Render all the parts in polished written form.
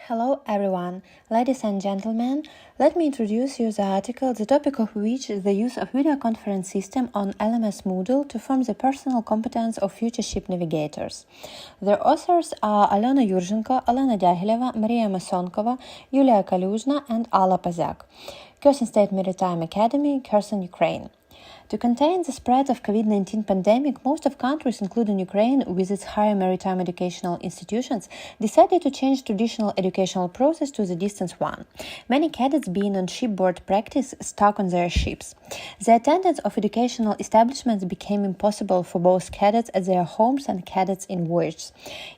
Hello everyone, ladies and gentlemen, let me introduce you the article, the topic of which is the use of video conference system on LMS Moodle to form the personal competence of future ship navigators. The authors are Yurzhenko, Diahyleva, Maria Masonkova, Yulia Kaliuzhnaia and Paziak. Kherson State Maritime Academy, Kherson, Ukraine. To contain the spread of COVID-19 pandemic, most of countries, including Ukraine, with its higher maritime educational institutions, decided to change traditional educational process to the distance one. Many cadets being on shipboard practice stuck on their ships. The attendance of educational establishments became impossible for both cadets at their homes and cadets in voyages.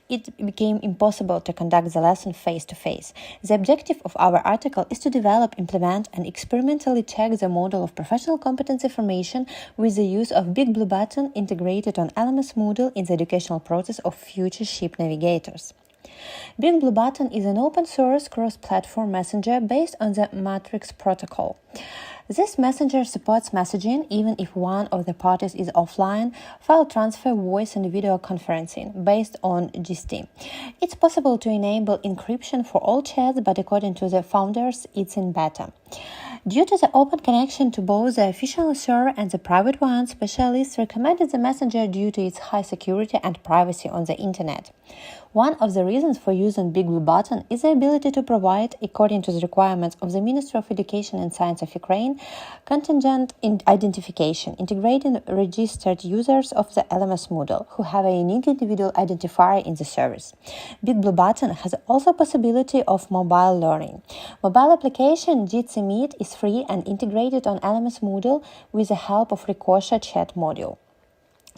It became impossible to conduct the lesson face-to-face. The objective of our article is to develop, implement, and experimentally check the model of professional competency formation with the use of BigBlueButton integrated on LMS Moodle in the educational process of future ship navigators. BigBlueButton is an open-source cross-platform messenger based on the Matrix protocol. This messenger supports messaging even if one of the parties is offline, file transfer, voice and video conferencing based on GST. It's possible to enable encryption for all chats, but according to the founders, it's in beta. Due to the open connection to both the official server and the private one, specialists recommended the messenger due to its high security and privacy on the internet. One of the reasons for using BigBlueButton is the ability to provide, according to the requirements of the Ministry of Education and Science of Ukraine, contingent identification, integrating registered users of the LMS Moodle who have a unique individual identifier in the service. BigBlueButton has also possibility of mobile learning. Mobile application Jitsi Meet is free and integrated on LMS Moodle with the help of Ricochet chat module.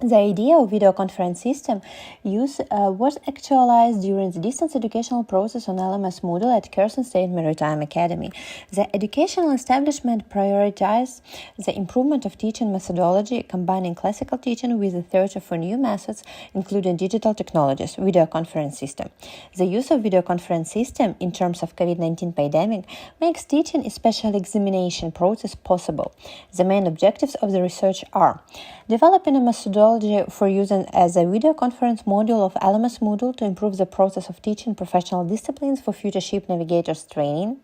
The idea of video conference system use was actualized during the distance educational process on LMS Moodle at Kherson State Maritime Academy. The educational establishment prioritized the improvement of teaching methodology, combining classical teaching with the search for new methods, including digital technologies, video conference system. The use of video conference system in terms of COVID-19 pandemic makes teaching, especially examination process, possible. The main objectives of the research are developing a methodology for using as a video conference module of LMS Moodle to improve the process of teaching professional disciplines for future ship navigators training,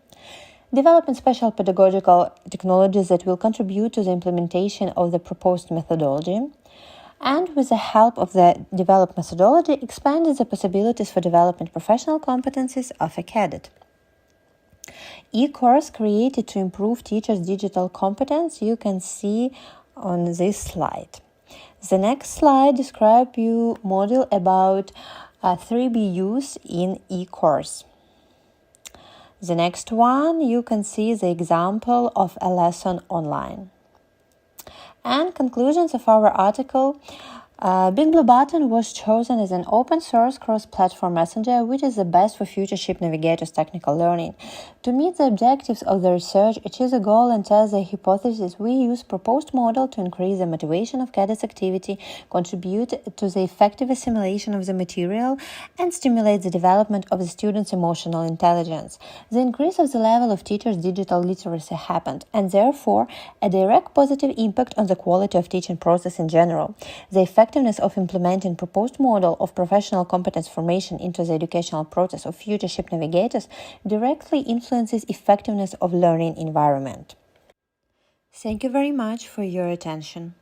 developing special pedagogical technologies that will contribute to the implementation of the proposed methodology, and with the help of the developed methodology, expanding the possibilities for developing professional competencies of a cadet. E-course created to improve teachers' digital competence you can see on this slide. The next slide describes you module about 3B use in e-course. The next one, you can see the example of a lesson online. And conclusions of our article. BigBlueButton was chosen as an open-source cross-platform messenger, which is the best for future ship navigators' technical learning. To meet the objectives of the research, achieve the goal and test the hypothesis, we use proposed model to increase the motivation of cadets' activity, contribute to the effective assimilation of the material, and stimulate the development of the students' emotional intelligence. The increase of the level of teachers' digital literacy happened, and therefore a direct positive impact on the quality of teaching process in general. The effectiveness of implementing proposed model of professional competence formation into the educational process of future ship navigators directly influences effectiveness of learning environment. Thank you very much for your attention.